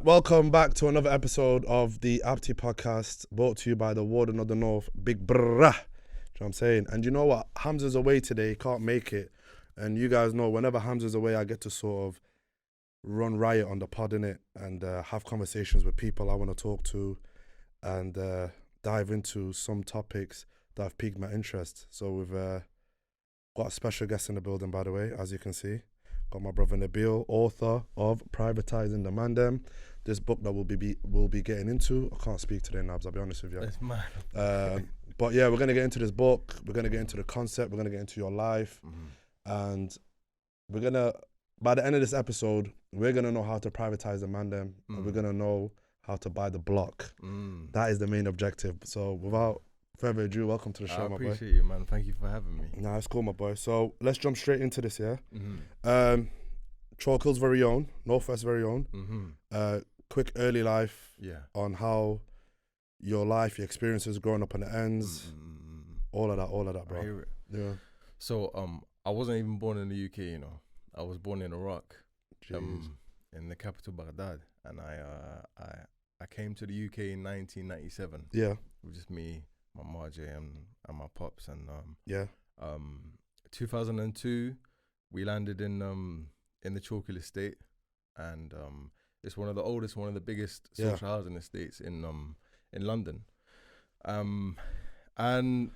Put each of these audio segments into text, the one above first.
Welcome back to another episode of the Abti podcast, brought to you by the Warden of the North, Big Brah. You know what I'm saying? And you know what? Hamza's away today, can't make it. And you guys know whenever Hamza's away, I get to sort of run riot on the pod, innit? And have conversations with people I want to talk to and dive into some topics that have piqued my interest. So we've got a special guest in the building, by the way, as you can see. Got my brother Nabil, author of Privatising the Mandem. This book that we'll be getting into. I can't speak today, Nabs, I'll be honest with you. It's mad. But yeah, we're going to get into this book. We're going to get into the concept. We're going to get into your life. And we're going to, by the end of this episode, we're going to know how to privatize the Mandem. And we're going to know how to buy the block. That is the main objective. So without further ado, welcome to the show, my boy. I appreciate you, man. Thank you for having me. Nah, it's cool, my boy. So let's jump straight into this, yeah? Chalkill's very own, Northwest's very own. Quick early life on how your life, your experiences growing up on the ends, all of that, bro. I hear it. Yeah. So I wasn't even born in the UK, you know. I was born in Iraq, in the capital Baghdad, and I came to the UK in 1997. Yeah. With just me, my Marjay, and my pops, and 2002 we landed in the Chalkill estate, and it's one of the oldest, one of the biggest social housing estates in London, and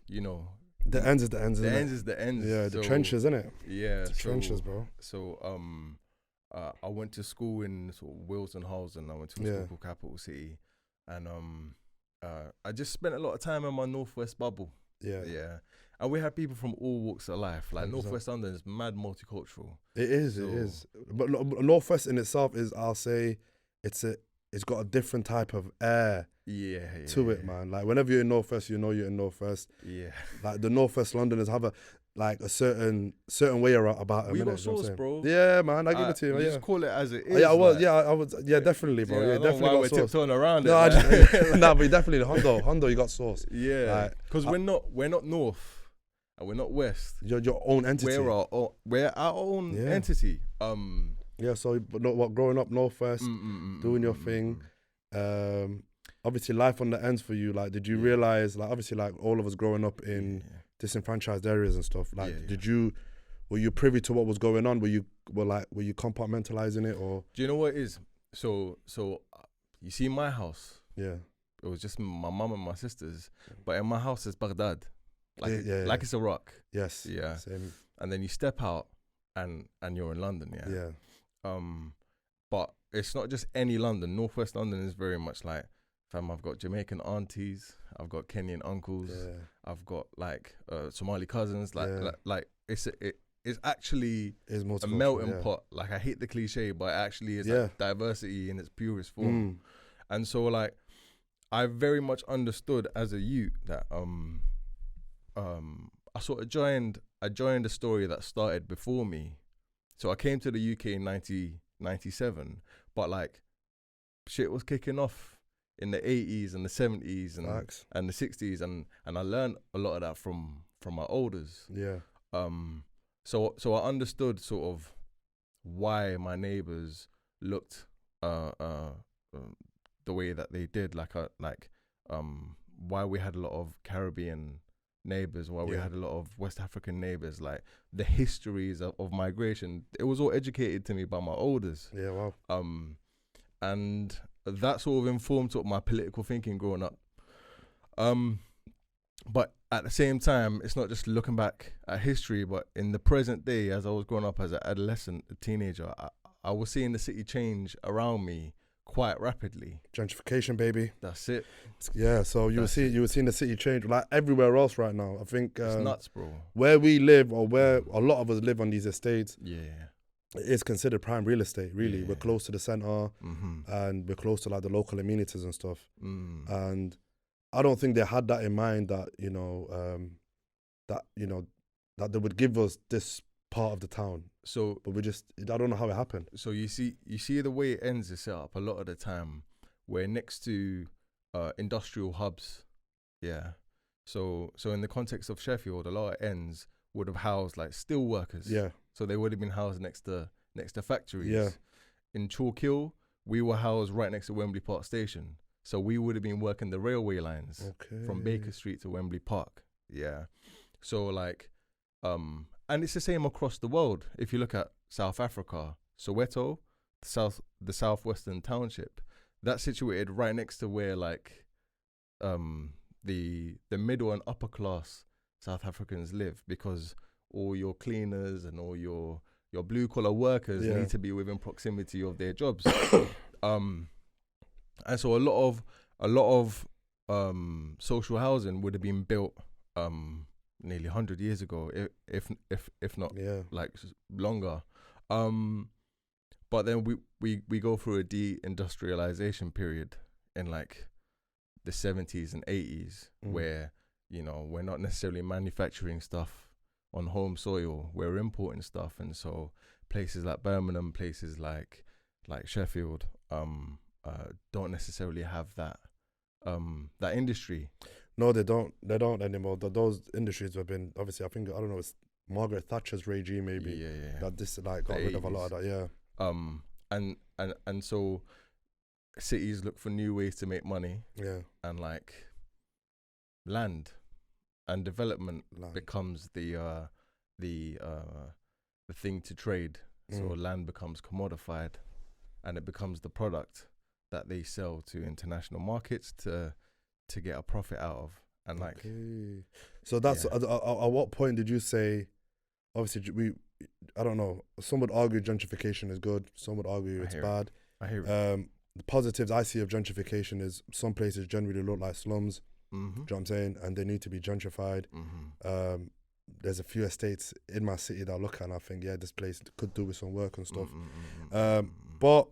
you know, the ends is the ends. The ends is the ends. Yeah, the trenches, innit? Yeah, the trenches, bro. So I went to school in sort of Wilson Halls, and I went to a school called Capital City, and I just spent a lot of time in my Northwest bubble. Yeah. And we had people from all walks of life. Like, Northwest London is mad multicultural. It is. But Northwest in itself is, I'll say, it's got a different type of air to it, man. Like, whenever you're in Northwest, you know you're in Northwest. Yeah. Like, the Northwest Londoners have a certain way about them. We got sauce, bro. Yeah, man, I give it to you. You just call it as it is. I was. Yeah, definitely, bro. Yeah, definitely why got we're sauce. tiptoeing around no, it. No, but definitely Hondo, you got sauce. Yeah, because we're not North. And we're not West. You're your own entity. We're our own entity. Yeah. So, but what growing up Northwest, doing your thing. Obviously, life on the ends for you. Like, did you realize? Like, obviously, like all of us growing up in disenfranchised areas and stuff. Like, were you privy to what was going on? Were you compartmentalizing it, or? Do you know what it is? So you see my house. Yeah. It was just my mum and my sisters, but in my house it's Baghdad. Like it's Iraq. Yes. Yeah. Same. And then you step out and you're in London, but it's not just any London. Northwest London is very much like, fam, I've got Jamaican aunties, I've got Kenyan uncles, I've got like Somali cousins, like it's actually a melting pot. Like, I hate the cliche, but it actually is like diversity in its purest form. And so, like, I very much understood as a youth that I sort of joined a story that started before me. So I came to the UK in 1997, but like shit was kicking off in the 80s and the 70s and the 60s, and I learned a lot of that from my elders. Yeah. So I understood sort of why my neighbours looked the way that they did, why we had a lot of Caribbean neighbours, why we had a lot of West African neighbours, like the histories of migration. It was all educated to me by my elders. Yeah, wow. And that sort of informed sort of my political thinking growing up. But at the same time, it's not just looking back at history, but in the present day, as I was growing up as an adolescent, a teenager, I was seeing the city change around me quite rapidly. Gentrification, baby. That's it. Yeah, so you were seeing the city change like everywhere else right now. I think it's nuts, bro. Where we live, or where a lot of us live on these estates, it is considered prime real estate. Really, we're close to the center, and we're close to like the local amenities and stuff. And I don't think they had that in mind that that they would give us this part of the town. So, but I don't know how it happened. So you see the way it ends is set up a lot of the time. We're next to industrial hubs. Yeah. So in the context of Sheffield, a lot of ends would have housed like steel workers. Yeah. So they would have been housed next to factories. Yeah. In Chalk Hill, we were housed right next to Wembley Park Station. So we would have been working the railway lines from Baker Street to Wembley Park. Yeah. So like, and it's the same across the world. If you look at South Africa, Soweto, the southwestern township, that's situated right next to where like, the middle and upper class South Africans live, because all your cleaners and all your blue collar workers need to be within proximity of their jobs. And so a lot of social housing would have been built nearly 100 years ago, if not like longer. But then we go through a deindustrialization period in like the 70s and 80s, where, you know, we're not necessarily manufacturing stuff on home soil, we're importing stuff. And so places like Birmingham, places like Sheffield, don't necessarily have that industry. No, they don't anymore. Those industries have been, obviously, I don't know, it's Margaret Thatcher's regime maybe. Yeah. That this like got rid of a lot of that, And so cities look for new ways to make money. Yeah. And like land and development becomes the thing to trade. So land becomes commodified, and it becomes the product that they sell to international markets to get a profit out of. And like, so that's at what point did you say? Obviously, I don't know. Some would argue gentrification is good. Some would argue it's bad. I hear it. The positives I see of gentrification is some places generally look like slums. Do you know what I'm saying? And they need to be gentrified. There's a few estates in my city that I look at and I think, yeah, this place could do with some work and stuff. But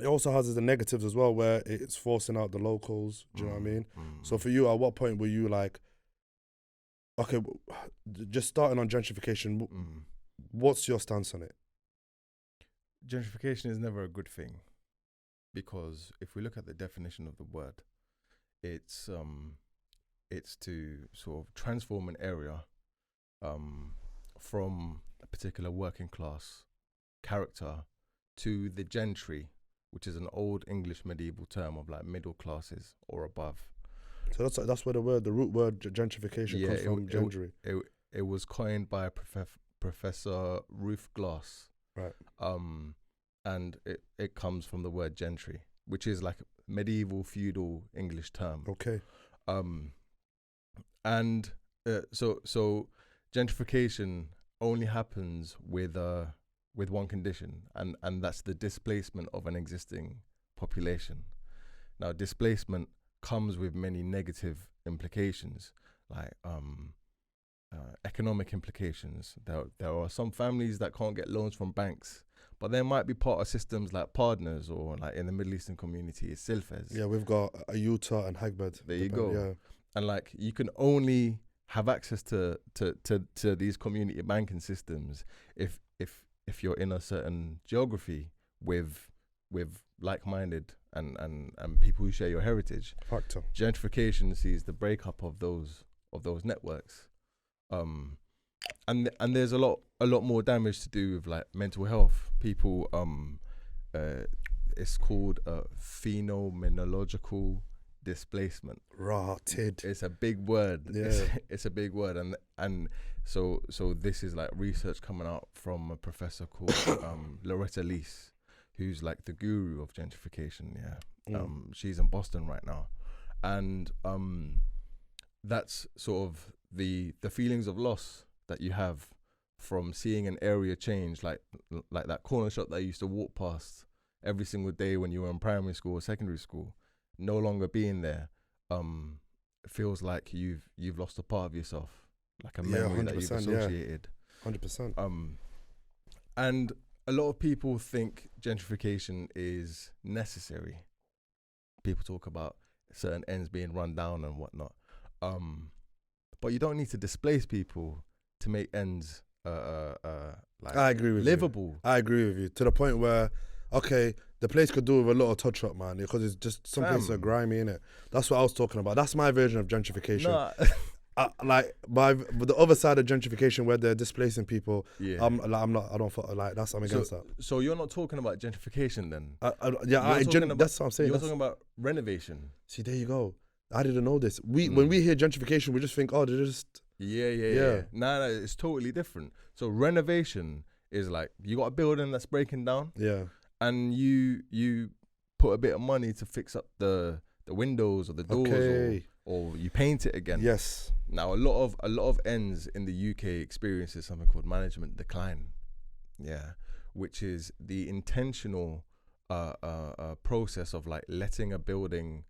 it also has the negatives as well, where it's forcing out the locals. Do you know what I mean? So for you, at what point were you like, okay, just starting on gentrification, what's your stance on it? Gentrification is never a good thing, because if we look at the definition of the word, it's to sort of transform an area from a particular working class character to the gentry, which is an old English medieval term of like middle classes or above. So that's where the root word gentrification comes from, gentry. It was coined by Professor Ruth Glass. Right. And it comes from the word gentry, which is like a medieval feudal English term. Okay. And so gentrification only happens with one condition, and that's the displacement of an existing population. Now, displacement comes with many negative implications, like economic implications. There are some families that can't get loans from banks, but they might be part of systems like Partners, or like in the Middle Eastern community, it's Silfes. Yeah, we've got Utah and Hagbed. There you go. Yeah. And like, you can only have access to these community banking systems if you're in a certain geography with like-minded and people who share your heritage. Factor. Gentrification sees the breakup of those networks, and there's a lot more damage to do with like mental health. People, it's called phenomenological displacement. Rotted. It's a big word. Yeah. It's a big word, and so this is like research coming out from a professor called Loretta Leese, who's like the guru of gentrification. Yeah. She's in Boston right now, and that's sort of the feelings of loss that you have from seeing an area change, like that corner shop that you used to walk past every single day when you were in primary school or secondary school, no longer being there. Feels like you've lost a part of yourself, like a memory that you've associated. 100%. And a lot of people think gentrification is necessary. People talk about certain ends being run down and whatnot. But you don't need to displace people to make ends like I agree with livable. I agree with you, to the point where, okay, the place could do with a little touch up, man, because it's just some places are Fam. grimy, innit? That's what I was talking about. That's my version of gentrification. Nah. Like but the other side of gentrification where they're displacing people, Yeah. I'm against that. So you're not talking about gentrification then? That's what I'm saying. You're talking about renovation. See, there you go. I didn't know this. When we hear gentrification, we just think, oh, they're just Yeah. Nah, it's totally different. So renovation is like you got a building that's breaking down, and you put a bit of money to fix up the windows or the doors, or you paint it again. Yes. Now a lot of ends in the UK experiences something called management decline. Yeah, which is the intentional process of like letting a building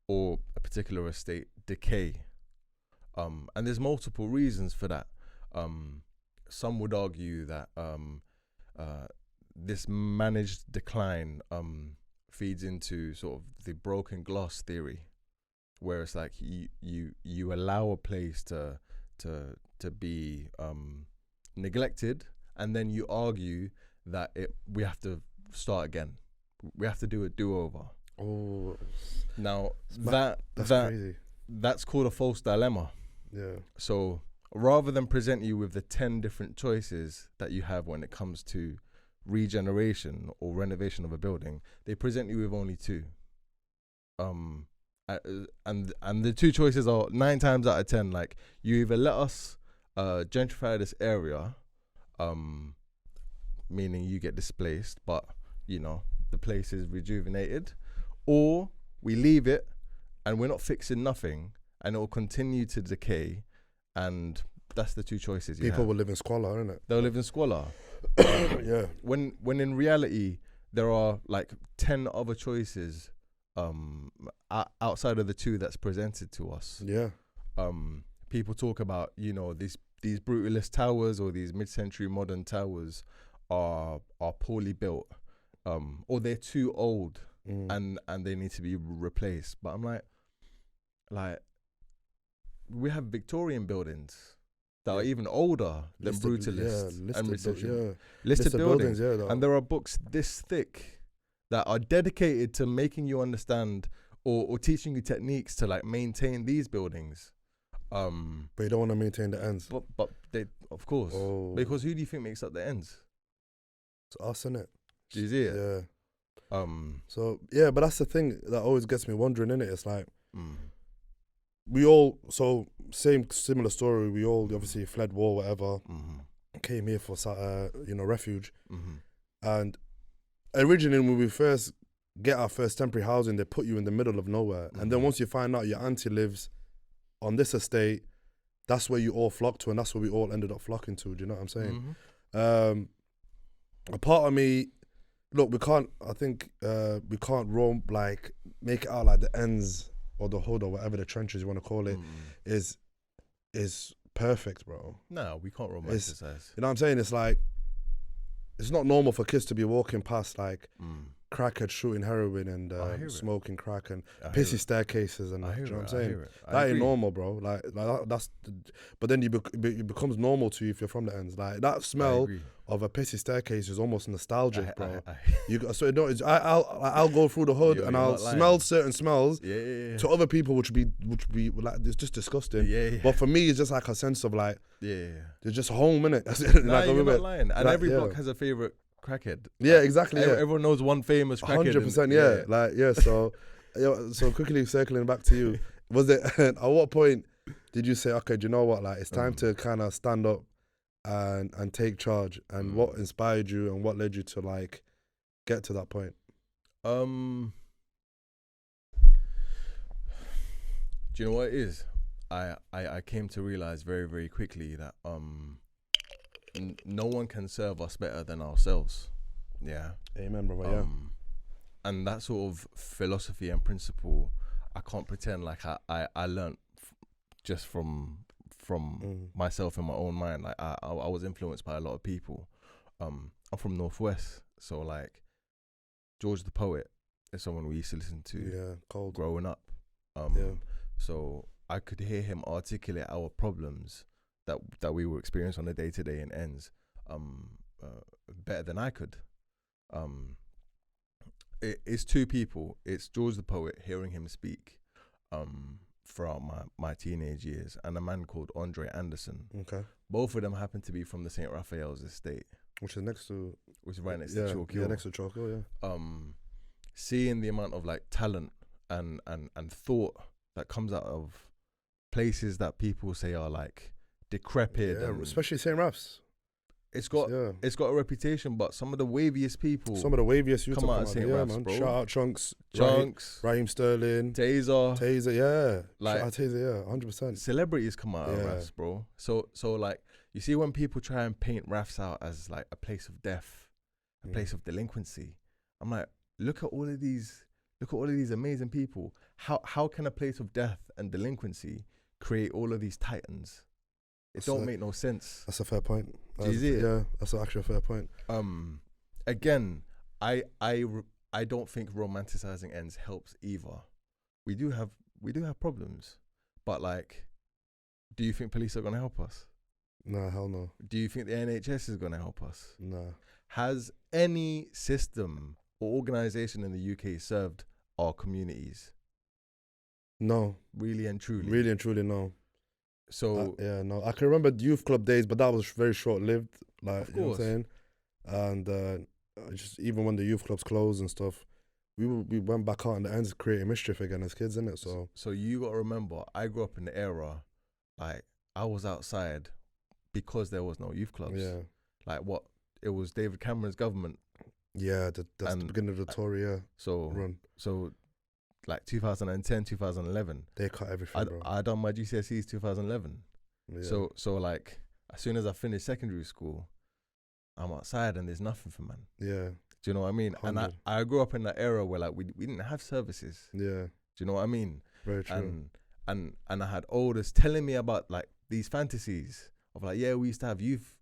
or a particular estate decay. And there's multiple reasons for that. Some would argue that this managed decline feeds into sort of the broken glass theory, where it's like you allow a place to be neglected, and then you argue that we have to start again. We have to do a do-over. Oh, now that's crazy. That's called a false dilemma. Yeah. So rather than present you with the 10 different choices that you have when it comes to regeneration or renovation of a building, they present you with only 2. And the 2 choices are 9 times out of 10, like, you either let us gentrify this area, meaning you get displaced, but you know the place is rejuvenated, or we leave it and we're not fixing nothing and it will continue to decay, and that's the 2 choices you People have. will live in squalor, innit? They'll live in squalor. Yeah. When in reality there are like 10 other choices outside of the 2 that's presented to us. Yeah. People talk about, you know, these brutalist towers or these mid-century modern towers are poorly built, or they're too old and they need to be replaced. But I'm like we have Victorian buildings that are even older than brutalists and listed buildings. And there are books this thick that are dedicated to making you understand or teaching you techniques to like maintain these buildings. But you don't want to maintain the ends. But they, of course, because who do you think makes up the ends? It's us, innit? Do you see it? Yeah. So yeah, but that's the thing that always gets me wondering, innit? It's like we all similar story. We all obviously fled war, whatever. Came here for refuge, and originally when we first get our first temporary housing, they put you in the middle of nowhere, and then once you find out your auntie lives on this estate, that's where you all flock to, and that's where we all ended up flocking to. Do you know what I'm saying? A part of me, look, we can't roam, like, make it out like the ends or the hood or whatever the trenches you want to call it is perfect, bro. No, we can't romanticize. You know what I'm saying? It's like, it's not normal for kids to be walking past like crackheads shooting heroin and smoking crack and pissy staircases and, you know what I'm saying? That ain't normal, bro. Like that's, but then it becomes normal to you if you're from the ends. Like that smell of a pissy staircase is almost nostalgic, bro. I'll go through the hood and I'll smell certain smells to other people, which be like, it's just disgusting. But for me, it's just like a sense of like, there's just home, innit? Nah, you're not lying. And every block has a favorite crackhead. Yeah, exactly. Everyone knows one famous crackhead. 100%. So quickly circling back to you, was it at what point did you say, okay, do you know what? Like, it's time to kind of stand up and take charge. And what inspired you and what led you to like get to that point? Do you know what it is? I came to realize very, very quickly that no one can serve us better than ourselves. Yeah. Amen, brother. And that sort of philosophy and principle, I can't pretend like I learned just from myself in my own mind. Like I was influenced by a lot of people. I'm from Northwest, so like George the Poet is someone we used to listen to growing up. So I could hear him articulate our problems that we were experiencing on a day-to-day in ends better than I could. it's two people. It's George the poet, hearing him speak throughout my teenage years, and a man called Andre Anderson. Okay. Both of them happen to be from the St. Raphael's estate, Which is next to... which is right next to Chalk Hill. Yeah, next to Chalk Hill, yeah. Seeing the amount of like talent and thought that comes out of places that people say are like decrepit. Yeah, and especially St. Raph's. it's got a reputation, but some of the waviest people. Some of the waviest youth come out of of St. yeah, Raph's, man. bro. Shout out Chunks. Raheem Sterling. Taser, yeah. like Shout out Taser, yeah, 100%. celebrities come out of Yeah. Raphs, bro. So like you see when people try and paint Raphs out as like a place of death, a place of delinquency, I'm like, look at all of these amazing people. How can a place of death and delinquency create all of these titans? It don't make no sense. That's a fair point. Do you see it? Yeah, that's actually a fair point. Again, I don't think romanticizing ends helps either. We do have problems, but like, do you think police are gonna help us? Nah, hell no. Do you think the NHS is gonna help us? Nah. Has any system or organization in the UK served our communities? No. Really and truly. Really and truly, no. So no. I can remember the youth club days, but that was very short lived. Like, of you know what course. I'm saying? And just even when the youth clubs closed and stuff, we went back out in the ends creating mischief again as kids, innit? So you got to remember, I grew up in the era, like I was outside because there was no youth clubs. Yeah. Like what? It was David Cameron's government. Yeah, that's the beginning of the Tory run. So like 2010, 2011. They cut everything, bro. I done my GCSEs 2011. Yeah. So like as soon as I finished secondary school, I'm outside and there's nothing for man. Yeah. Do you know what I mean? 100. And I grew up in that era where like we didn't have services. Yeah. Do you know what I mean? Very true. And I had elders telling me about like these fantasies of like, yeah, we used to have youth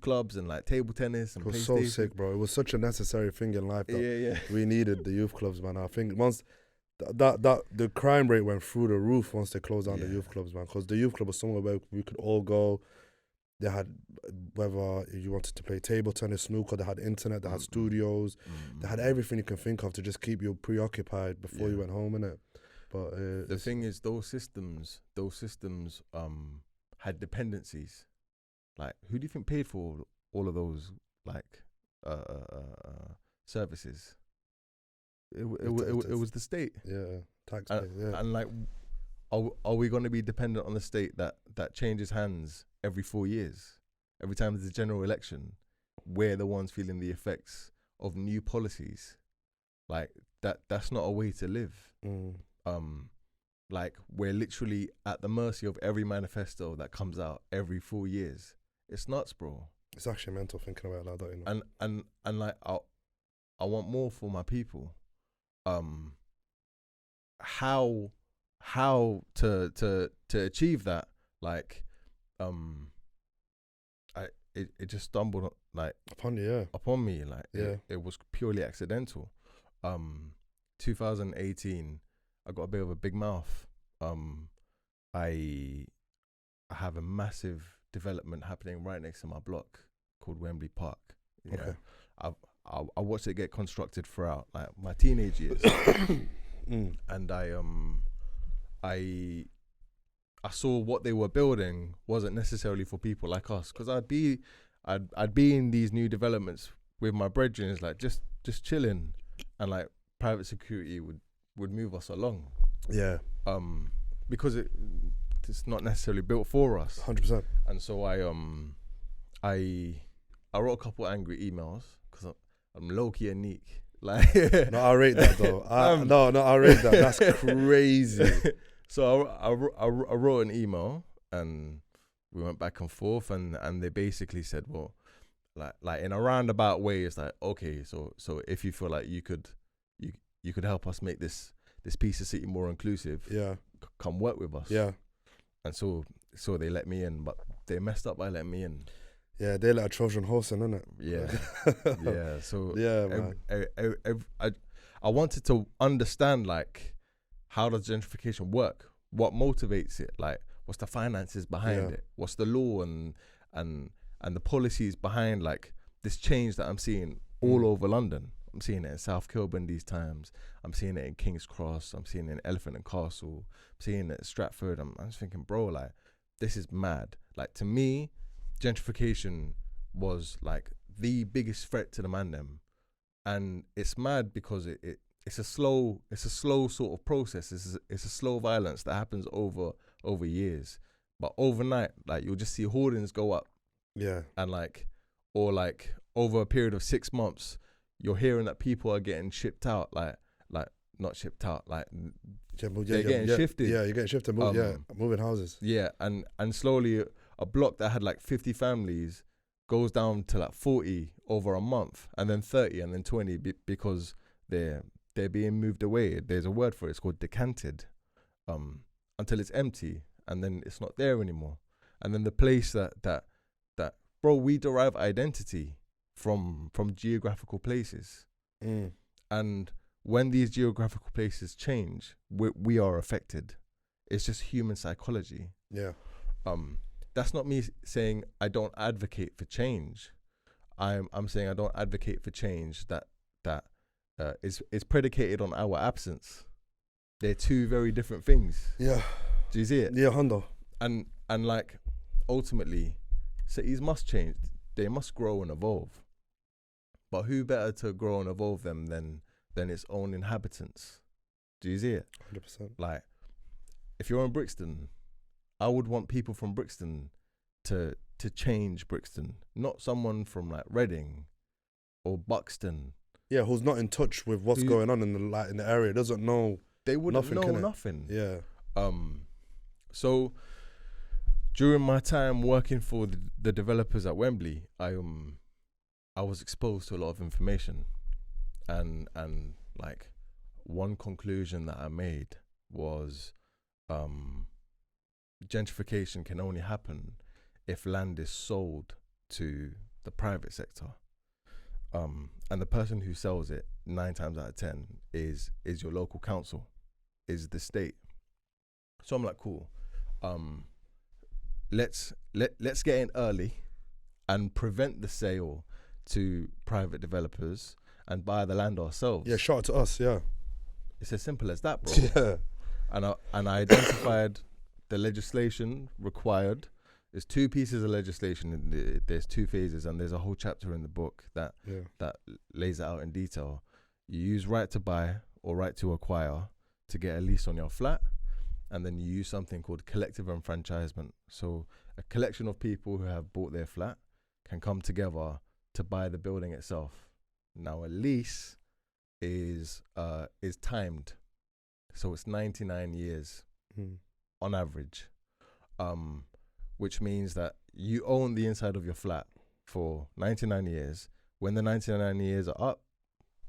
clubs and like table tennis and it was PlayStation. so sick, bro. It was such a necessary thing in life that Yeah. we needed the youth clubs, man. I think once that the crime rate went through the roof once they closed down the youth clubs, man. Because the youth club was somewhere where we could all go. They had, whether you wanted to play table tennis, snooker, they had internet, they had studios, they had everything you can think of to just keep you preoccupied before you went home, innit? But the thing is, those systems had dependencies. Like, who do you think paid for all of those like services? It was the state. Yeah, taxpayers. Yeah, and like, are we going to be dependent on the state that changes hands every 4 years? Every time there's a general election, we're the ones feeling the effects of new policies. Like that's not a way to live. Like we're literally at the mercy of every manifesto that comes out every 4 years. It's nuts, bro. It's actually mental thinking about that, don't you know? And like I want more for my people. How to achieve that? Like, it just stumbled like upon me, like it was purely accidental. 2018, I got a bit of a big mouth. I have a massive development happening right next to my block called Wembley Park. Yeah. Okay. I watched it get constructed throughout like my teenage years, and I saw what they were building wasn't necessarily for people like us, because I'd be in these new developments with my brethren, like just chilling, and like private security would move us along. Yeah. Because it's not necessarily built for us. 100%. And so I wrote a couple angry emails because I'm low key and unique. Like no, I rate that though. I rate that. That's crazy. So I wrote an email and we went back and forth, and they basically said, well, like in a roundabout way, it's like, okay, so if you feel like you could help us make this piece of city more inclusive, come work with us. Yeah. And so they let me in, but they messed up by letting me in. Yeah, they let a Trojan horse in, innit? Yeah. Yeah. So man. I wanted to understand, like, how does gentrification work? What motivates it? Like, what's the finances behind it? What's the law and the policies behind like this change that I'm seeing all over London? I'm seeing it in South Kilburn these times. I'm seeing it in King's Cross. I'm seeing it in Elephant and Castle. I'm seeing it in Stratford. I'm just thinking, bro, like, this is mad. Like, to me, gentrification was like the biggest threat to the Mandem. And it's mad because it's a slow sort of process. It's a slow violence that happens over years. But overnight, like, you'll just see hoardings go up. Yeah. And or over a period of 6 months, you're hearing that people are getting shipped out, like not shipped out, like they're getting shifted. Yeah, you're getting shifted. Moving houses. Yeah, and slowly a block that had like 50 families goes down to like 40 over a month, and then 30, and then 20 because they're being moved away. There's a word for it. It's called decanted, until it's empty, and then it's not there anymore. And then the place that bro, we derive identity from geographical places. And when these geographical places change, we are affected. It's just human psychology. Yeah. That's not me saying I don't advocate for change. I'm saying I don't advocate for change that is predicated on our absence. They're two very different things. Yeah. Do you see it? Yeah, Hondo. And like, ultimately, cities must change. They must grow and evolve. But who better to grow and evolve them than its own inhabitants? Do you see it? 100%. Like, if you're in Brixton, I would want people from Brixton to change Brixton, not someone from like Reading or Buxton. Yeah, who's not in touch with what's going on in the area, doesn't know. They wouldn't know nothing. Yeah. So during my time working for the developers at Wembley, I was exposed to a lot of information, and like, one conclusion that I made was gentrification can only happen if land is sold to the private sector, and the person who sells it 9 times out of 10 is your local council, is the state. So I'm like, cool, let's get in early and prevent the sale to private developers and buy the land ourselves. Yeah, shout out to us. Yeah, it's as simple as that, bro. Yeah. And I identified the legislation required. There's 2 pieces of legislation. There's 2 phases, and there's a whole chapter in the book that lays it out in detail. You use right to buy or right to acquire to get a lease on your flat, and then you use something called collective enfranchisement. So a collection of people who have bought their flat can come together to buy the building itself. Now, a lease is timed, so it's 99 years on average, which means that you own the inside of your flat for 99 years. When the 99 years are up,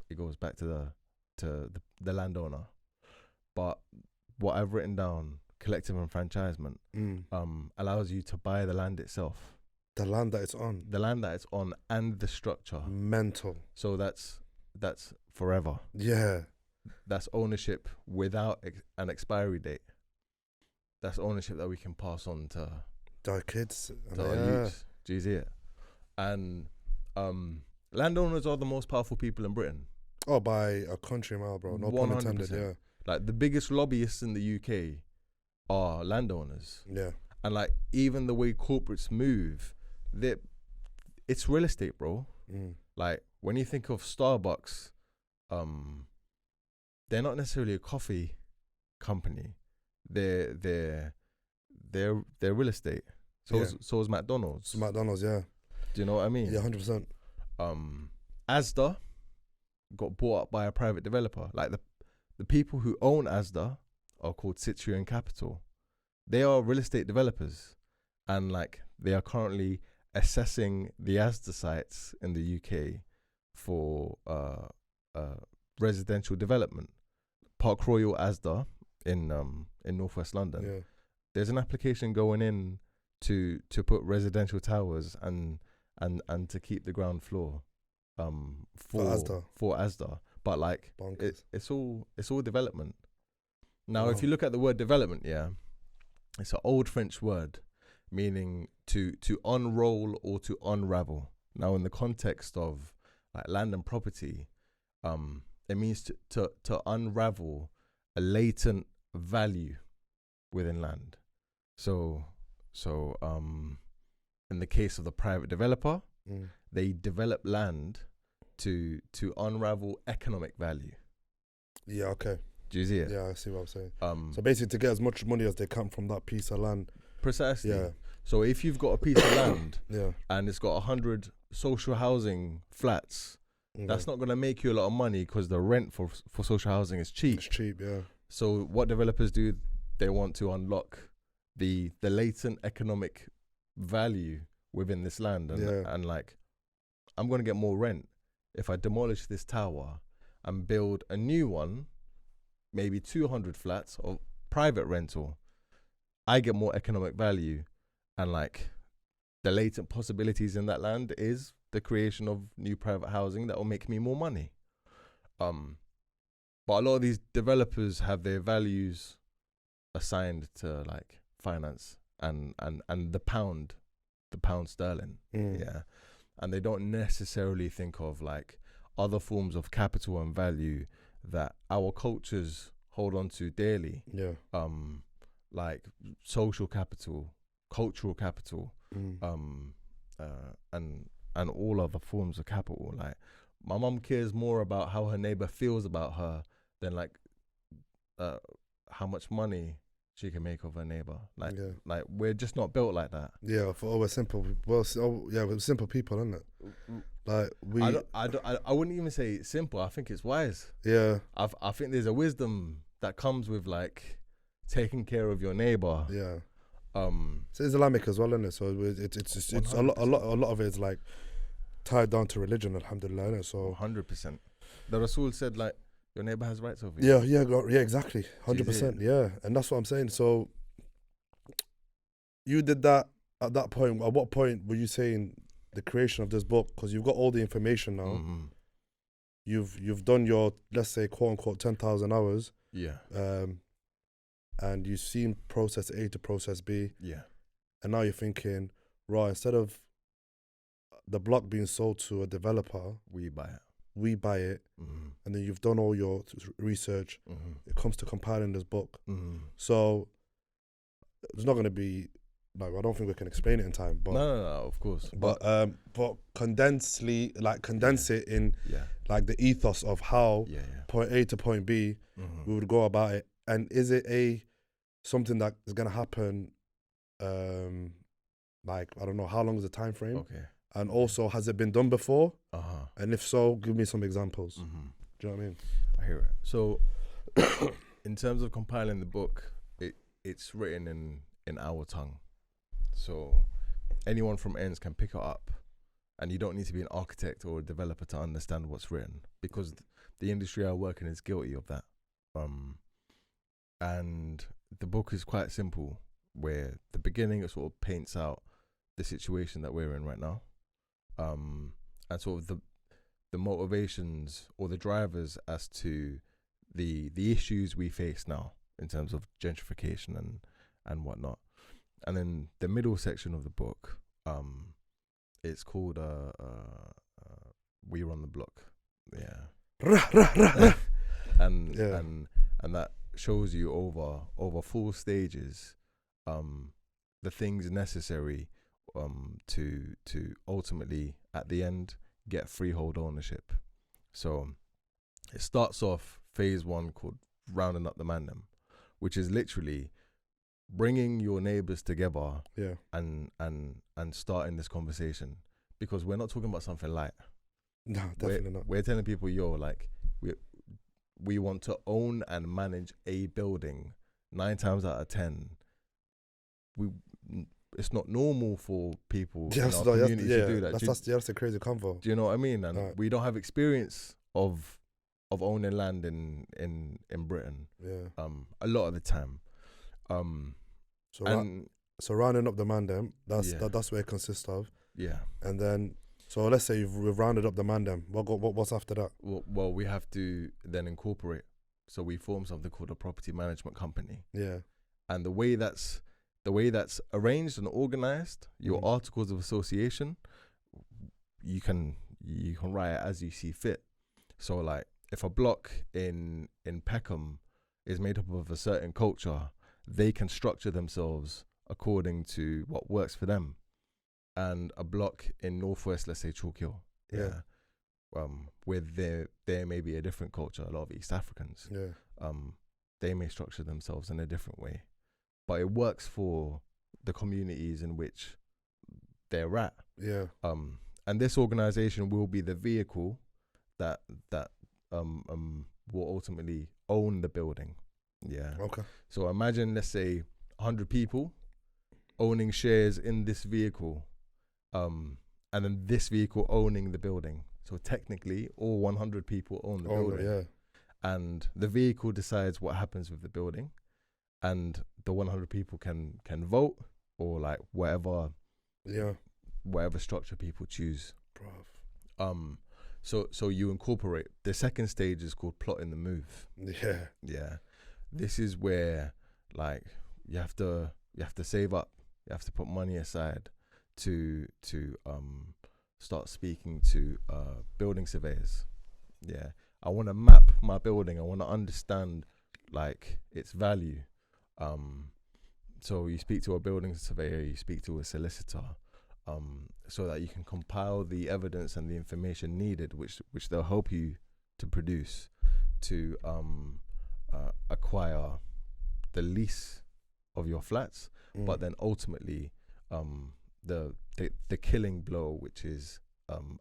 it goes back to the landowner. But what I've written down, collective enfranchisement, allows you to buy the land itself. The land that it's on. The land that it's on and the structure. Mental. So that's forever. Yeah. That's ownership without an expiry date. That's ownership that we can pass on to our kids. To our youths. Do you see it? And landowners are the most powerful people in Britain. Oh, by a country mile, bro. No pun intended, yeah. Like, the biggest lobbyists in the UK are landowners. Yeah. And like, even the way corporates move, it's real estate, bro. Like, when you think of Starbucks, they're not necessarily a coffee company. They're real estate. So is McDonald's. McDonald's, yeah. Do you know what I mean? Yeah, 100%. Asda got bought up by a private developer. Like, the people who own Asda are called Citroen Capital. They are real estate developers, and like, they are currently assessing the Asda sites in the UK for residential development. Park Royal Asda in northwest London. Yeah. There's an application going in to put residential towers and to keep the ground floor for Asda. But like, it's all development. Now, if you look at the word development, it's an old French word meaning to unroll or to unravel. Now, in the context of like land and property, It means to unravel a latent value within land. So in the case of the private developer, they develop land to unravel economic value. Yeah, okay. Do you see it? Yeah, I see what I'm saying. So basically to get as much money as they can from that piece of land. Precisely. Yeah. So if you've got a piece of land Yeah. and it's got 100 social housing flats, that's not going to make you a lot of money because the rent for social housing is cheap. It's cheap, yeah. So what developers do, they want to unlock the latent economic value within this land. And like, I'm going to get more rent if I demolish this tower and build a new one, maybe 200 flats of private rental. I get more economic value, and like the latent possibilities in that land is the creation of new private housing that will make me more money. But a lot of these developers have their values assigned to like finance and the pound sterling. Yeah. And they don't necessarily think of like other forms of capital and value that our cultures hold on to daily. Yeah. Like social capital, cultural capital, and all other forms of capital. Like my mum cares more about how her neighbor feels about her than like how much money she can make of her neighbor. Like we're just not built like that. Yeah, we're simple. Well, we're simple people, isn't it? Like I wouldn't even say it's simple. I think it's wise. Yeah. I think there's a wisdom that comes with like taking care of your neighbor. Yeah. It's Islamic as well, isn't it? So it's a lot of it is like tied down to religion, alhamdulillah, innit? So 100%. The Rasul said like your neighbor has rights over you. Yeah, exactly, 100%. Yeah, and that's what I'm saying. So you did that at that point. At what point were you saying the creation of this book? Because you've got all the information now. You've done your, let's say, quote unquote 10,000 hours. Yeah. And you've seen process A to process B. Yeah. And now you're thinking, right, instead of the block being sold to a developer, we buy it. And then you've done all your research. It comes to compiling this book. So there's not going to be, like, I don't think we can explain it in time. But no, of course. But condense it in like the ethos of how point A to point B we would go about it. And is it something that is going to happen? Like, I don't know, how long is the time frame? Okay. And also, has it been done before? And if so, give me some examples. Do you know what I mean? I hear it. So, in terms of compiling the book, it's written in our tongue. So, anyone from ends can pick it up, and you don't need to be an architect or a developer to understand what's written, because the industry I work in is guilty of that. And the book is quite simple, where the beginning it sort of paints out the situation that we're in right now, and sort of the motivations or the drivers as to the issues we face now in terms of gentrification and whatnot. And then the middle section of the book, it's called We Run the Block. Yeah. And that shows you over 4 stages the things necessary to ultimately at the end get freehold ownership. So it starts off phase 1 called rounding up the Mandem, which is literally bringing your neighbors together and starting this conversation, because we're not talking about something light. No, definitely not. We're telling people, like we want to own and manage a building. 9 times out of 10, it's not normal for people in our community to do that. That's a crazy convo. Do you know what I mean? And we don't have experience of owning land in Britain. Yeah. A lot of the time. So rounding up the Mandem, that's what it consists of. Yeah. And then, so let's say we've rounded up the Mandem. What's after that? Well, we have to then incorporate. So we form something called a property management company. Yeah. And the way that's arranged and organized, your articles of association, you can write it as you see fit. So like if a block in Peckham is made up of a certain culture, they can structure themselves according to what works for them. And a block in Northwest, let's say Chalk Hill, where there may be a different culture, a lot of East Africans, they may structure themselves in a different way, but it works for the communities in which they're at. And this organization will be the vehicle that will ultimately own the building. So imagine, let's say 100 people owning shares in this vehicle, and then this vehicle owning the building. So technically all 100 people own the building. And the vehicle decides what happens with the building, and the 100 people can vote, or like whatever structure people choose. So you incorporate. The second stage is called plotting the move. This is where like you have to save up. You have to put money aside to start speaking to building surveyors. I want to map my building. I want to understand like its value. So you speak to a building surveyor, you speak to a solicitor, so that you can compile the evidence and the information needed, which they'll help you to produce to acquire the lease of your flats, but then ultimately the killing blow, which is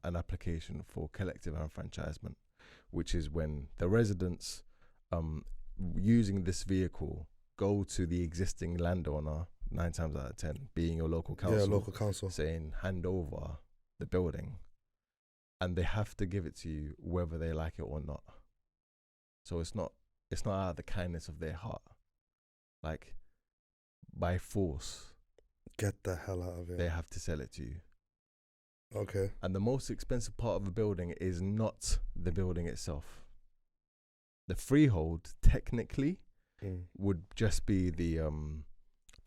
an application for collective enfranchisement, which is when the residents using this vehicle go to the existing landowner, 9 times out of 10 being your local council, saying hand over the building, and they have to give it to you whether they like it or not. So it's not out of the kindness of their heart, like by force. Get the hell out of here. They have to sell it to you. Okay. And the most expensive part of a building is not the building itself. The freehold technically would just be the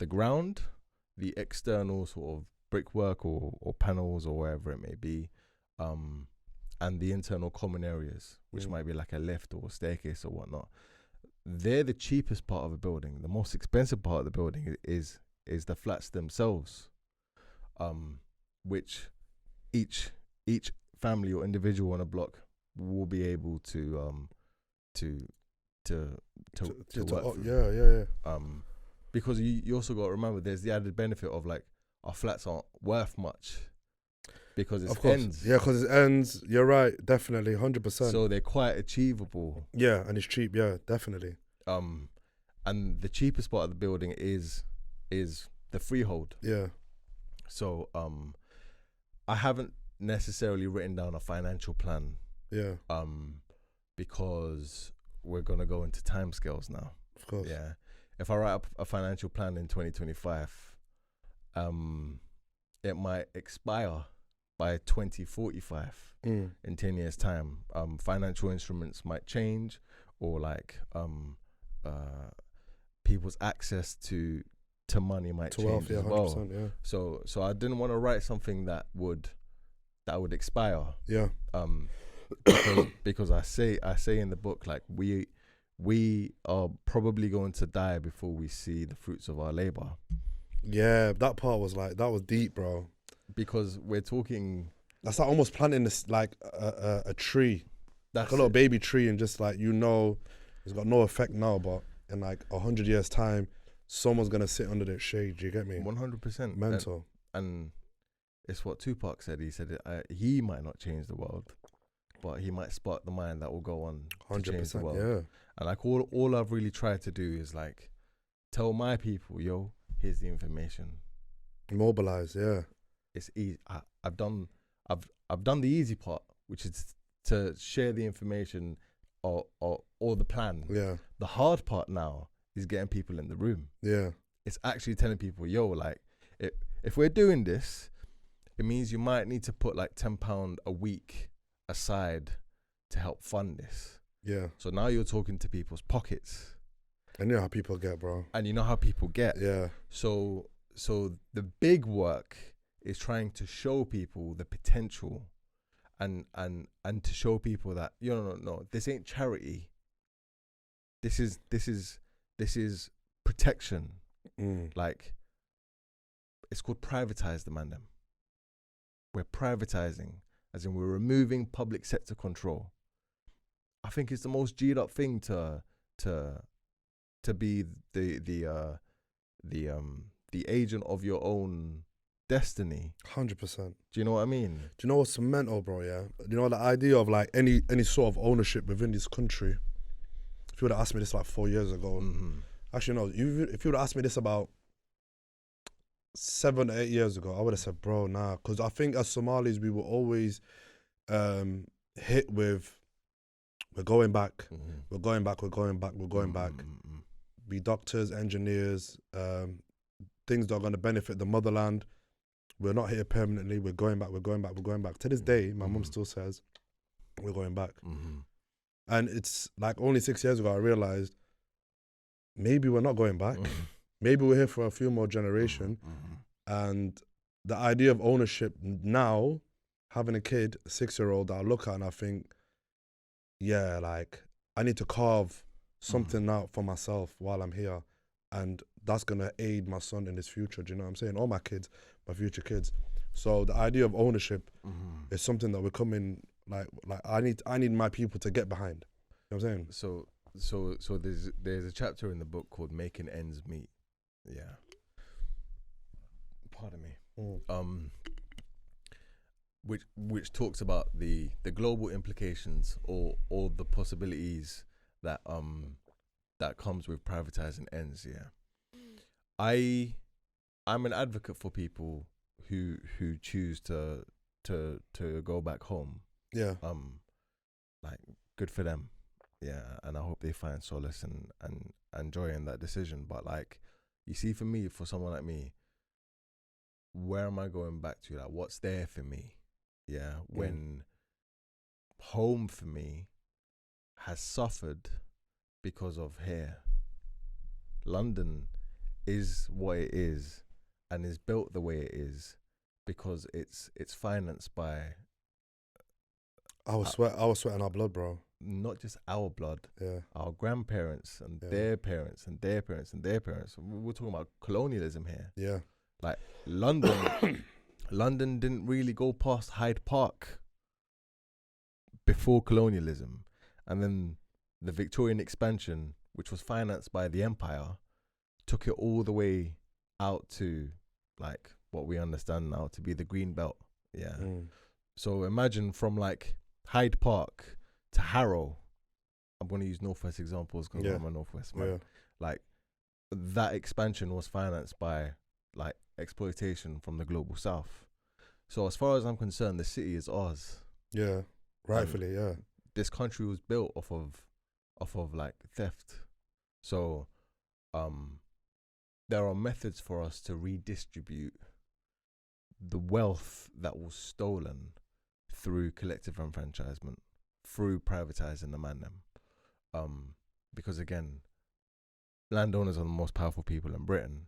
ground, the external sort of brickwork or panels or wherever it may be, and the internal common areas, which might be like a lift or a staircase or whatnot. They're the cheapest part of a building. The most expensive part of the building is the flats themselves, which each family or individual on a block will be able to work through. Because you also got to remember there's the added benefit of like our flats aren't worth much because it's ends. Yeah, because it ends. You're right, definitely, 100%. So they're quite achievable. Yeah, and it's cheap. Yeah, definitely. And the cheapest part of the building is the freehold. Yeah. So I haven't necessarily written down a financial plan. Yeah. Because we're gonna go into timescales now. Of course. Yeah. If I write up a financial plan in 2025, it might expire by 2045 in 10 years' time. Financial instruments might change, or like people's access to money might change as well. Yeah. So I didn't want to write something that would expire. Yeah. Because I say in the book, like we are probably going to die before we see the fruits of our labor. Yeah, that part was deep, bro. Because we're talking. That's like almost planting this like a tree, That's like a little baby tree, and just like it's got no effect now, but in like 100 years time, someone's gonna sit under that shade. Do you get me? 100% mental. And it's what Tupac said. He said he might not change the world, but he might spark the mind that will go on 100%, to change the world. Yeah. And like all I've really tried to do is like tell my people, yo, here's the information. Mobilize, yeah. It's easy. I've done the easy part, which is to share the information or the plan. Yeah. The hard part now is getting people in the room. Yeah. It's actually telling people, yo, like if we're doing this, it means you might need to put like £10 a week aside to help fund this. Yeah. So now you're talking to people's pockets. And you know how people get, bro. And you know how people get. Yeah. So the big work is trying to show people the potential and to show people that no, this ain't charity. This is protection. Like, it's called privatise the Mandem. We're privatising, as in we're removing public sector control. I think it's the most G'd up thing to be the agent of your own destiny. 100%. Do you know what I mean? Do you know what's mental, bro? Yeah, you know the idea of like any sort of ownership within this country. If you would have asked me this like 4 years ago, actually no, if you would have asked me this about 7 or 8 years ago, I would have said, bro, nah, because I think as Somalis we were always hit with, we're going back, we're going back. Be doctors, engineers, things that are going to benefit the motherland. We're not here permanently. We're going back. To this day, my mum still says we're going back. And it's like only 6 years ago I realized maybe we're not going back. Maybe we're here for a few more generations. And the idea of ownership now, having a kid, a 6-year-old, I look at and I think, yeah, like I need to carve something out for myself while I'm here. And that's going to aid my son in his future. Do you know what I'm saying? All my kids, my future kids. So the idea of ownership is something that we're coming, like I need my people to get behind. You know what I'm saying? So there's a chapter in the book called Making Ends Meet. Yeah. Pardon me. Which talks about the global implications or the possibilities that comes with privatizing ends. Yeah. I'm an advocate for people who choose to go back home. Yeah. Like, good for them. Yeah, and I hope they find solace and joy in that decision. But like, you see, for me, for someone like me, where am I going back to? Like, what's there for me? Yeah, when home for me has suffered because of here. London is what it is and is built the way it is because it's financed by our sweating our blood, bro. Not just our blood, our grandparents and their parents and their parents and their parents. We're talking about colonialism here. Yeah. Like London, London didn't really go past Hyde Park before colonialism. And then the Victorian expansion, which was financed by the empire, took it all the way out to like what we understand now to be the Green Belt. Yeah. So imagine from like Hyde Park to Harrow. I'm going to use Northwest examples because I'm a Northwest man. Yeah. Like, that expansion was financed by like exploitation from the global south. So as far as I'm concerned, the city is ours. Yeah, rightfully. This country was built off of like theft. So there are methods for us to redistribute the wealth that was stolen through collective enfranchisement, through privatizing the Mandem. Because again, landowners are the most powerful people in Britain,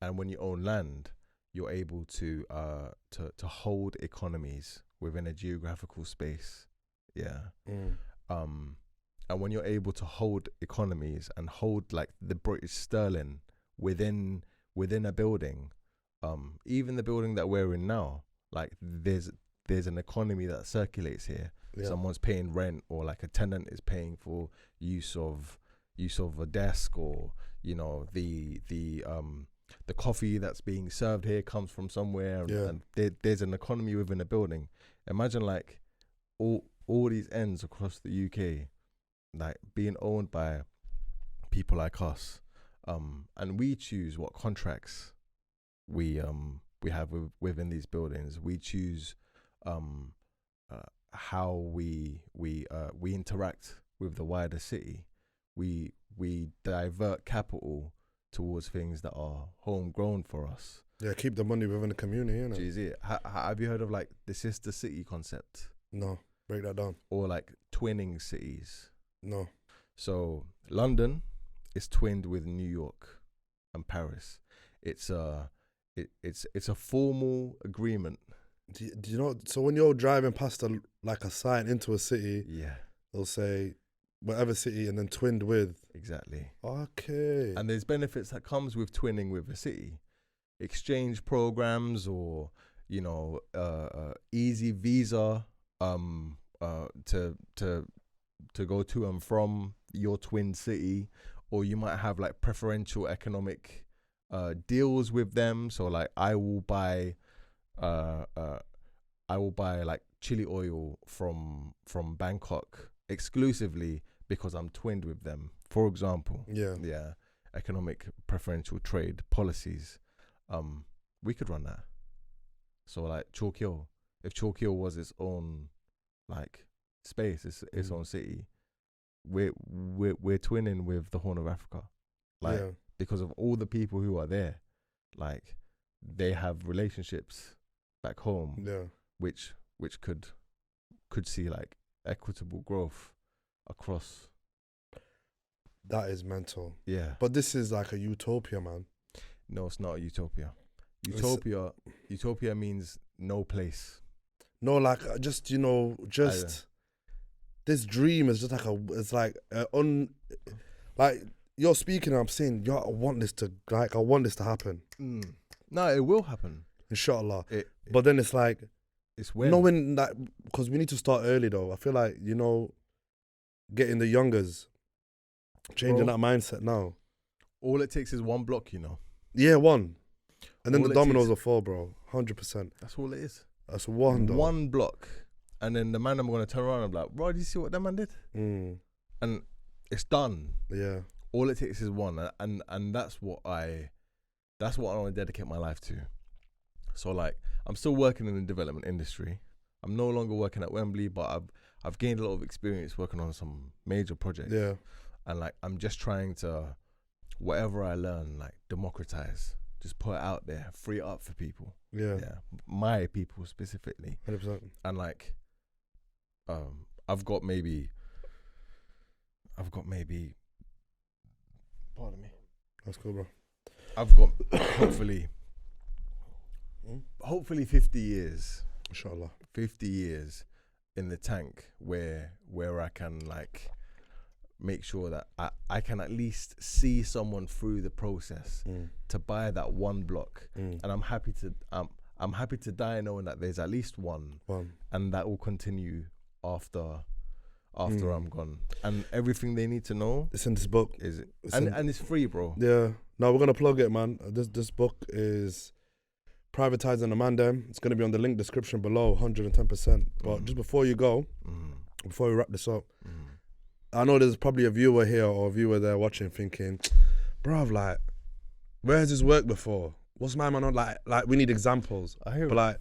and when you own land, you're able to hold economies within a geographical space. Yeah. And when you're able to hold economies and hold like the British sterling within a building, even the building that we're in now, like there's an economy that circulates here. Someone's paying rent, or like a tenant is paying for use of a desk, or you know the coffee that's being served here comes from somewhere, and there's an economy within a building. Imagine like all these ends across the UK, like being owned by people like us, and we choose what contracts we have within these buildings. We choose how we interact with the wider city. We divert capital towards things that are homegrown for us. Yeah, keep the money within the community, innit? Jeez, have you heard of like the sister city concept? No, break that down. Or like twinning cities? No. So London is twinned with New York and Paris. It's a formal agreement Do you know? So when you're driving past a sign into a city, Yeah, it'll say whatever city and then twinned with. exactly. Okay. And there's benefits that comes with twinning with a city, exchange programs, or easy visa to go to and from your twin city, or you might have like preferential economic deals with them. So like I will buy like chili oil from Bangkok exclusively because I'm twinned with them, for example. Yeah. Economic preferential trade policies. We could run that. So like Chokyo, if Chokyo was its own like space, its own city, we're twinning with the Horn of Africa, like because of all the people who are there, like they have relationships back home, which could see like equitable growth across. That is mental. Yeah, but this is like a utopia, man. No, it's not a utopia. Utopia means no place. No, like just this dream is just like like you're speaking and I'm saying, I want this to happen. No, it will happen. Inshallah. But then it's like, it's when. Knowing that, because we need to start early though. I feel like, getting the youngers, changing that mindset now. All it takes is one block, Yeah, one. And then the dominoes will fall, bro. 100%. That's all it is. That's one, though. One block. And then the man, I'm going to turn around and be like, bro, do you see what that man did? And it's done. Yeah. All it takes is one. And that's what I want to dedicate my life to. So like, I'm still working in the development industry. I'm no longer working at Wembley, but I've gained a lot of experience working on some major projects. Yeah. And like, I'm just trying to, whatever I learn, like democratize, just put it out there, free it up for people. Yeah. My people specifically. 100%. And like, I've got maybe, pardon me. That's cool, bro. I've got hopefully 50 years. Inshallah. 50 years in the tank where I can like make sure that I can at least see someone through the process to buy that one block. And I'm happy to die knowing that there's at least one. And that will continue after I'm gone. And everything they need to know, it's in this book. Is it? And it's free, bro. Yeah. No, we're gonna plug it, man. This book is Privatising the Mandem. It's gonna be on the link description below, 110%. But just before you go, before we wrap this up, I know there's probably a viewer here or a viewer there watching thinking, bruv, like, where has this worked before? What's my man on? Like we need examples. I hear but like,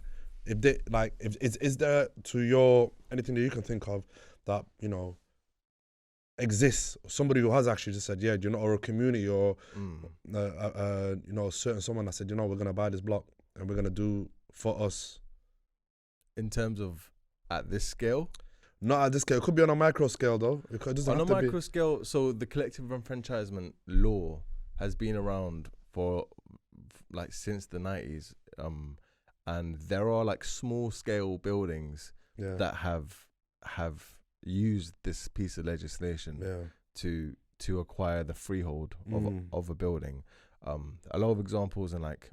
is there anything that you can think of that, exists? Somebody who has actually just said, or a community or, a certain someone that said, we're going to buy this block and we're going to do for us. In terms of at this scale? Not at this scale. It could be on a micro scale though. It doesn't on have a to micro scale, so the collective enfranchisement law has been around for like since the 90s. And there are like small scale buildings that have used this piece of legislation to acquire the freehold of a building. A lot of examples in like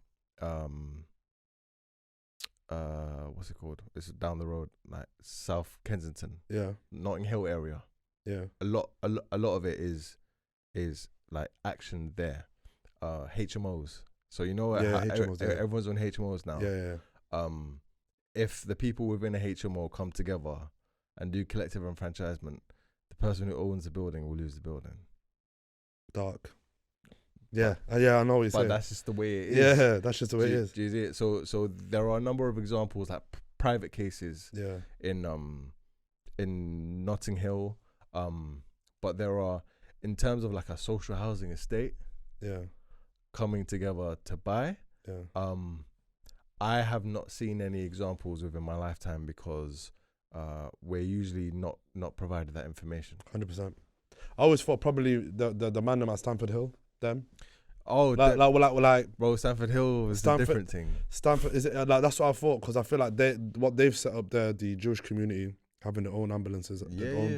what's it called? It's down the road, like South Kensington, Notting Hill area. A lot of it is like action there. HMOs. So HMOs, everyone's on HMOs now. If the people within a HMO come together and do collective enfranchisement, the person who owns the building will lose the building. Dark. Yeah, I know what you're saying. But that's just the way it is. Yeah, that's just the way it is. Do you see it? So there are a number of examples, like private cases in Notting Hill. But there are, in terms of like a social housing estate coming together to buy. I have not seen any examples within my lifetime because we're usually not provided that information. 100%. I always thought probably the Mandem at Stamford Hill, them. Oh, like bro, Stamford Hill is a Stamford- different thing. Stanford, is it like that's what I thought? Because I feel like what they've set up there, the Jewish community having their own ambulances, their own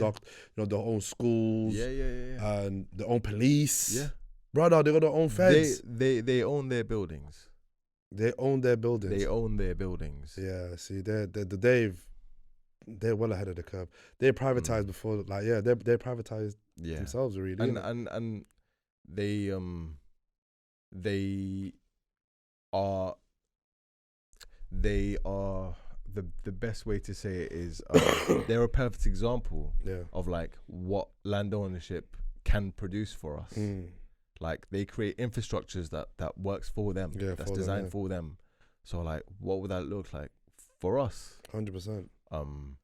their own schools, Yeah. and their own police. Yeah. Brother, they got their own feds. They own their buildings. They own their buildings. They own their buildings. Yeah, see, they're well ahead of the curve. They privatized before, like they privatized themselves really. And they are the best way to say it is they're a perfect example of like what land ownership can produce for us. Like they create infrastructures that works for them, that's designed for them. So like, what would that look like for us? 100%. And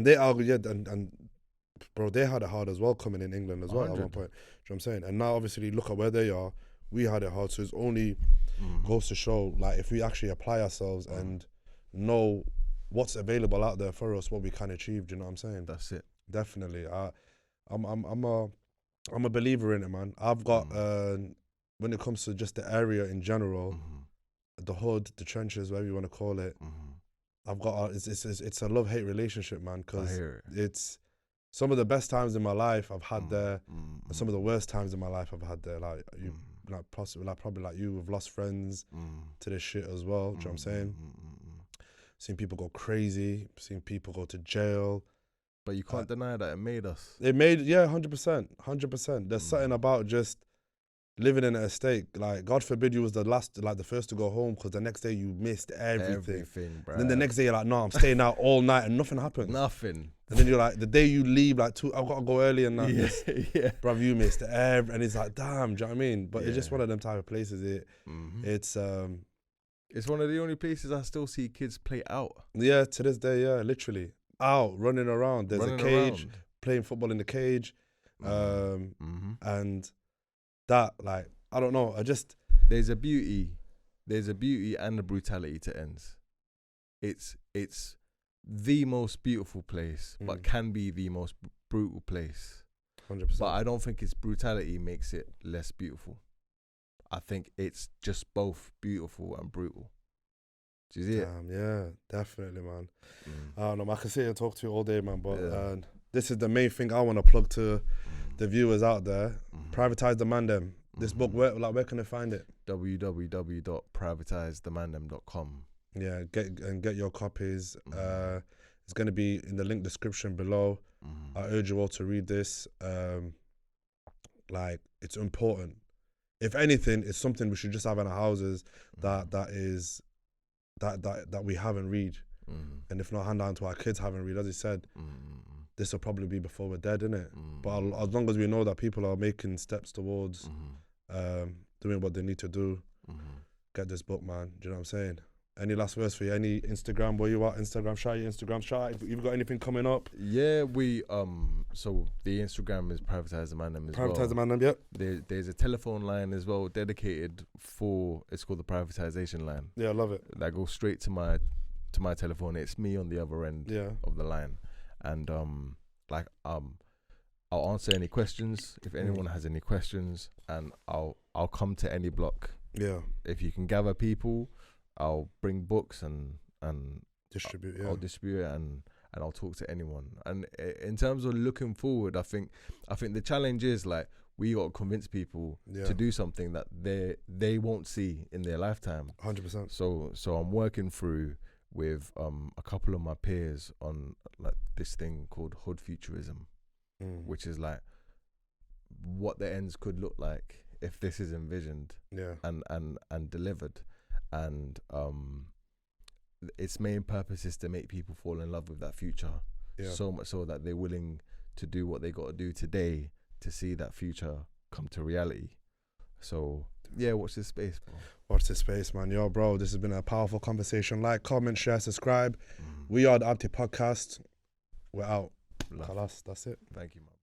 they argue, and bro, they had it hard as well coming in England as well 100. at one point. Do you know what I'm saying? And now obviously look at where they are. We had it hard, so it's only goes to show, like, if we actually apply ourselves and know what's available out there for us, what we can achieve. Do you know what I'm saying? That's it. Definitely. I'm a believer in it, man. I've got when it comes to just the area in general, the hood, the trenches, whatever you want to call it. I've got it's a love-hate relationship, man. Because it's some of the best times in my life I've had there, and some of the worst times in my life I've had there. Like you, probably like you, we've lost friends to this shit as well. Do you know what I'm saying? Seen people go crazy, seen people go to jail. But you can't deny that it made us. It made 100%. There's something about just living in an estate. Like, God forbid you was the first to go home, because the next day you missed everything. Bro. Then the next day you're like, no, I'm staying out all night, and nothing happens. Nothing. And then you're like, the day you leave, like, I've got to go early and that. Bruv, you missed and it's like, damn, do you know what I mean? But it's just one of them type of places. It's one of the only places I still see kids play out. Yeah, to this day, literally. Out, running around. There's a cage, playing football in the cage. And that, like, I don't know, there's a beauty and a brutality to ends. It's the most beautiful place, but can be the most brutal place. 100%. But I don't think its brutality makes it less beautiful. I think it's just both beautiful and brutal. Do you see it? Yeah, definitely, man. I don't know, I can sit here and talk to you all day, man, but this is the main thing I want to plug to the viewers out there. Privatise the Mandem. This book, where can they find it? www.privatisethemandem.com. Yeah, get your copies. It's going to be in the link description below. I urge you all to read this. Like, it's important. If anything, it's something we should just have in our houses that we haven't read, and if not, hand down to our kids haven't read. As you said, this will probably be before we're dead, innit? But as long as we know that people are making steps towards doing what they need to do, get this book, man. Do you know what I'm saying? Any last words for you? Any Instagram? Where you at? Instagram? Shout your Instagram. Shout. If you've got anything coming up? Yeah, we so the Instagram is Privatise the Mandem as well. Privatise the Mandem, yep. There's a telephone line as well dedicated for. It's called the privatisation line. Yeah, I love it. That goes straight to my telephone. It's me on the other end of the line, and I'll answer any questions if anyone has any questions, and I'll come to any block. Yeah. If you can gather people, I'll bring books and distribute. I'll distribute it and I'll talk to anyone. And in terms of looking forward, I think the challenge is, like, we got to convince people to do something that they won't see in their lifetime. 100%. So I'm working through with a couple of my peers on, like, this thing called hood futurism, which is like what the ends could look like if this is envisioned and delivered. And its main purpose is to make people fall in love with that future, so much so that they're willing to do what they got to do today to see that future come to reality. So yeah, watch this space, bro. Watch this space, man. Yo, bro, this has been a powerful conversation. Like, comment, share, subscribe. We are the Abti podcast. We're out. That's it. Thank you, man.